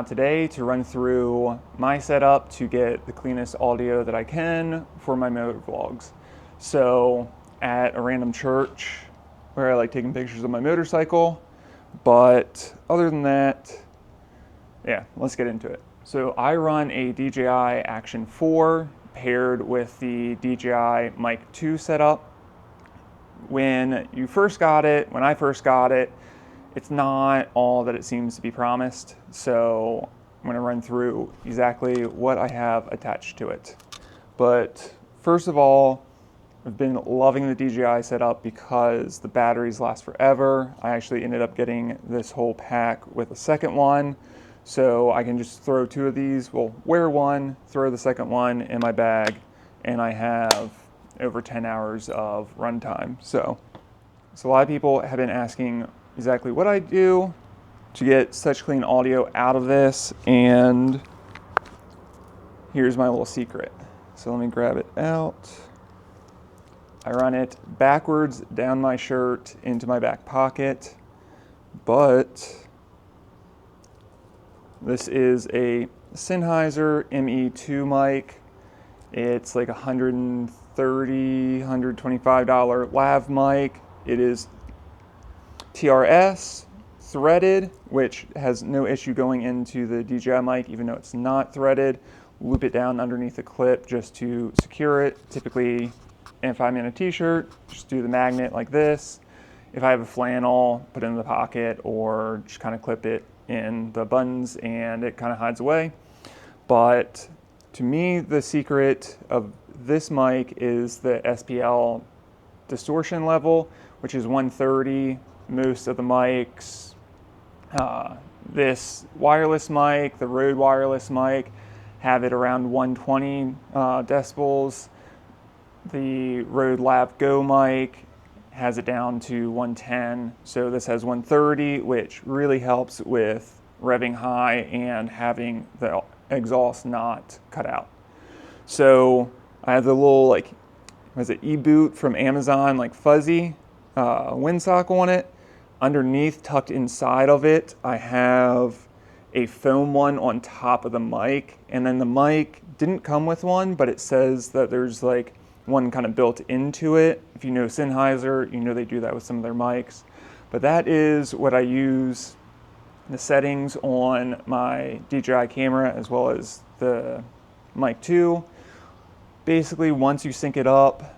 out today to run through my setup to get the cleanest audio that I can for my motor vlogs. So at a random church where I like taking pictures of my motorcycle, but other than that, yeah, let's get into it. So I run a DJI Action 4 paired with the DJI Mic 2 setup. When I first got it, it's not all that it seems to be promised. So I'm going to run through exactly what I have attached to it. But first of all, I've been loving the DJI setup because the batteries last forever. I actually ended up getting this whole pack with a second one. So I can just throw two of these, well, wear one, throw the second one in my bag, and I have over 10 hours of runtime. So a lot of people have been asking exactly what I do to get such clean audio out of this, and here's my little secret. So let me grab it out. I run it backwards down my shirt into my back pocket, but this is a Sennheiser ME2 mic. It's like $130, $125 Lav mic. It is TRS threaded, which has no issue going into the DJI mic, even though it's not threaded. Loop it down underneath the clip just to secure it. Typically, if I'm in a t-shirt, just do the magnet like this. If I have a flannel, put it in the pocket or just kind of clip it in the buttons and it kind of hides away. But to me, the secret of this mic is the SPL distortion level, which is 130. Most of the mics, this wireless mic, the Rode wireless mic, have it around 120 decibels. The Rode Lav Go mic has it down to 110. So this has 130, which really helps with revving high and having the exhaust not cut out. So I have the little e-boot from Amazon, like fuzzy windsock on it. Underneath, tucked inside of it, I have a foam one on top of the mic, and then the mic didn't come with one, but it says that there's like one kind of built into it. If you know Sennheiser, you know they do that with some of their mics. But that is what I use the settings on my DJI camera as well as the Mic 2. Basically, once you sync it up,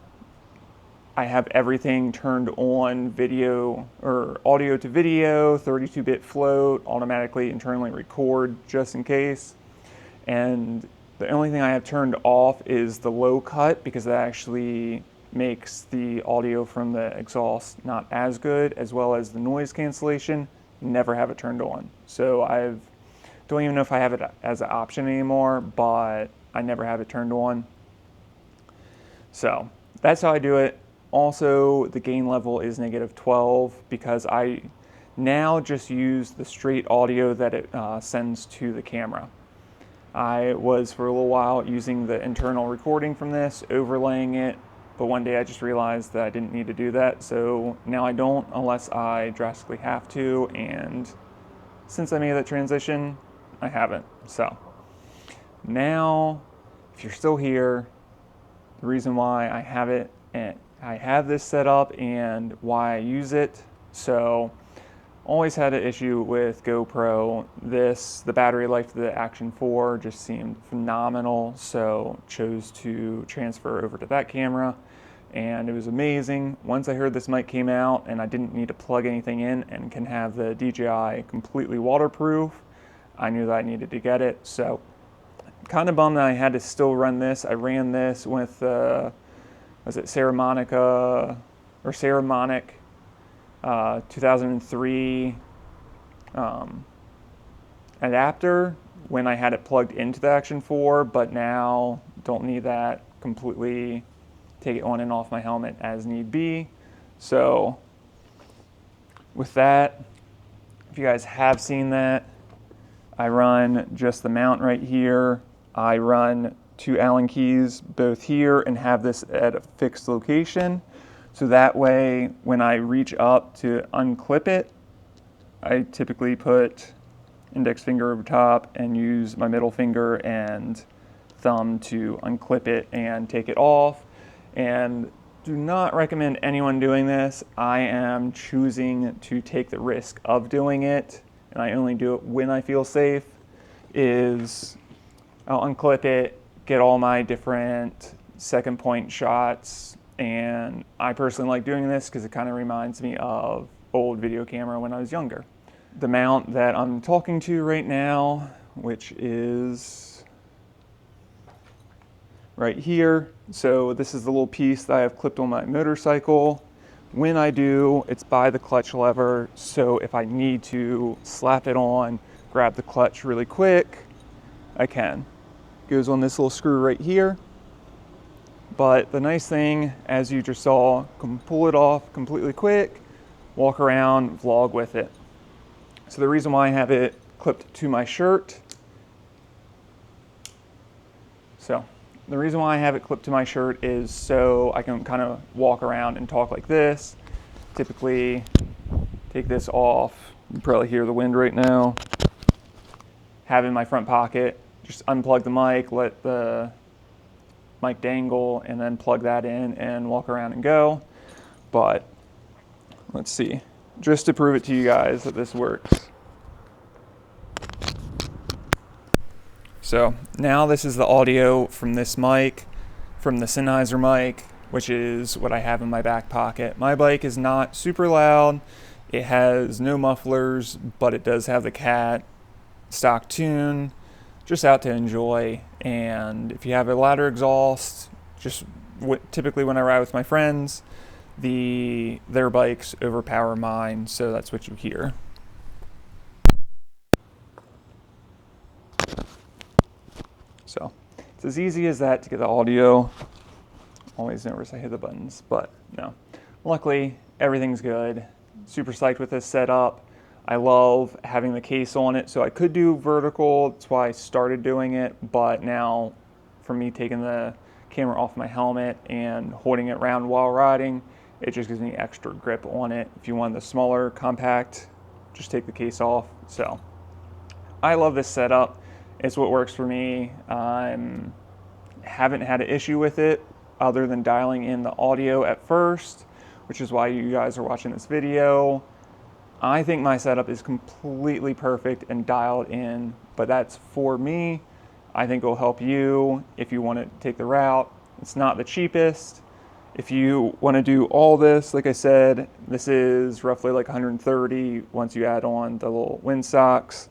I have everything turned on video or audio to video, 32-bit float, automatically internally record just in case. And the only thing I have turned off is the low cut because that actually makes the audio from the exhaust not as good, as well as the noise cancellation. Never have it turned on. So I don't even know if I have it as an option anymore, but I never have it turned on. So that's how I do it. Also, the gain level is -12 because I now just use the straight audio that it sends to the camera. I was for a little while using the internal recording from this, overlaying it, but one day I just realized that I didn't need to do that, so now I don't unless I drastically have to, and since I made that transition, I haven't. So now, if you're still here, the reason why I have it and I have this set up and why I use it. So always had an issue with GoPro. The battery life of the Action 4 just seemed phenomenal, so chose to transfer over to that camera, and it was amazing. Once I heard this mic came out and I didn't need to plug anything in and can have the DJI completely waterproof, I knew that I needed to get it. So kind of bummed that I had to still run this. I ran this with Saramonic 2003 adapter when I had it plugged into the Action 4, but now don't need that. Completely take it on and off my helmet as need be. So with that, if you guys have seen that, I run just the mount right here. I run 2 Allen keys both here and have this at a fixed location. So that way, when I reach up to unclip it, I typically put index finger over top and use my middle finger and thumb to unclip it and take it off. And do not recommend anyone doing this. I am choosing to take the risk of doing it, and I only do it when I feel safe. I'll unclip it, get all my different second point shots, and I personally like doing this because it kind of reminds me of old video camera when I was younger. The mount that I'm talking to right now, which is right here. So this is the little piece that I have clipped on my motorcycle. When I do, it's by the clutch lever. So if I need to slap it on, grab the clutch really quick, I can. It goes on this little screw right here. But the nice thing, as you just saw, can pull it off completely quick, walk around, vlog with it. So the reason why I have it clipped to my shirt, the reason why I have it clipped to my shirt is so I can kind of walk around and talk like this. Typically, take this off. You can probably hear the wind right now. Have it in my front pocket. Just unplug the mic, let the mic dangle, and then plug that in and walk around and go. But let's see, just to prove it to you guys that this works. So now this is the audio from this mic, from the Sennheiser mic, which is what I have in my back pocket. My bike is not super loud. It has no mufflers, but it does have the Cat stock tune, just out to enjoy. And if you have a louder exhaust, just typically when I ride with my friends, their bikes overpower mine, so that's what you hear. So it's as easy as that to get the audio. Always nervous I hit the buttons, but no. Luckily, everything's good. Super psyched with this setup. I love having the case on it, so I could do vertical. That's why I started doing it, but now for me taking the camera off my helmet and holding it around while riding, it just gives me extra grip on it. If you want the smaller, compact, just take the case off. So I love this setup. It's what works for me. I haven't had an issue with it other than dialing in the audio at first, which is why you guys are watching this video. I think my setup is completely perfect and dialed in, but that's for me. I think it'll help you if you want to take the route. It's not the cheapest. If you want to do all this, like I said, this is roughly like $130 once you add on the little windsocks.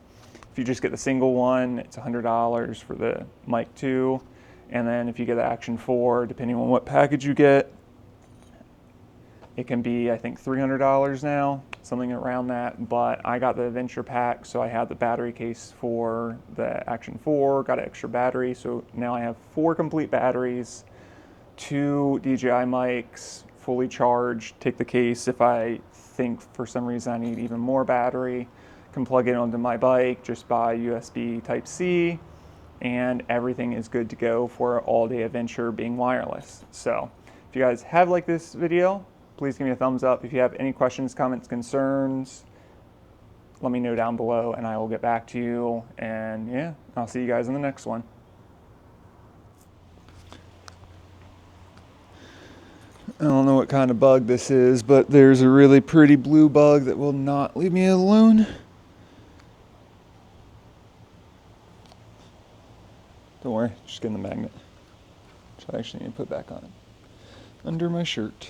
If you just get the single one, it's $100 for the Mic 2. And then if you get the Action 4, depending on what package you get, it can be, I think, $300 now, something around that. But I got the Adventure Pack, so I had the battery case for the Action 4, got an extra battery. So now I have 4 complete batteries, 2 DJI mics, fully charged. Take the case if I think for some reason I need even more battery. Can plug it onto my bike just by USB Type-C, and everything is good to go for an all-day adventure being wireless. So if you guys have liked this video, please give me a thumbs up. If you have any questions, comments, concerns, let me know down below and I will get back to you. And yeah, I'll see you guys in the next one. I don't know what kind of bug this is, but there's a really pretty blue bug that will not leave me alone. Don't worry, just getting the magnet, which I actually need to put back on under my shirt.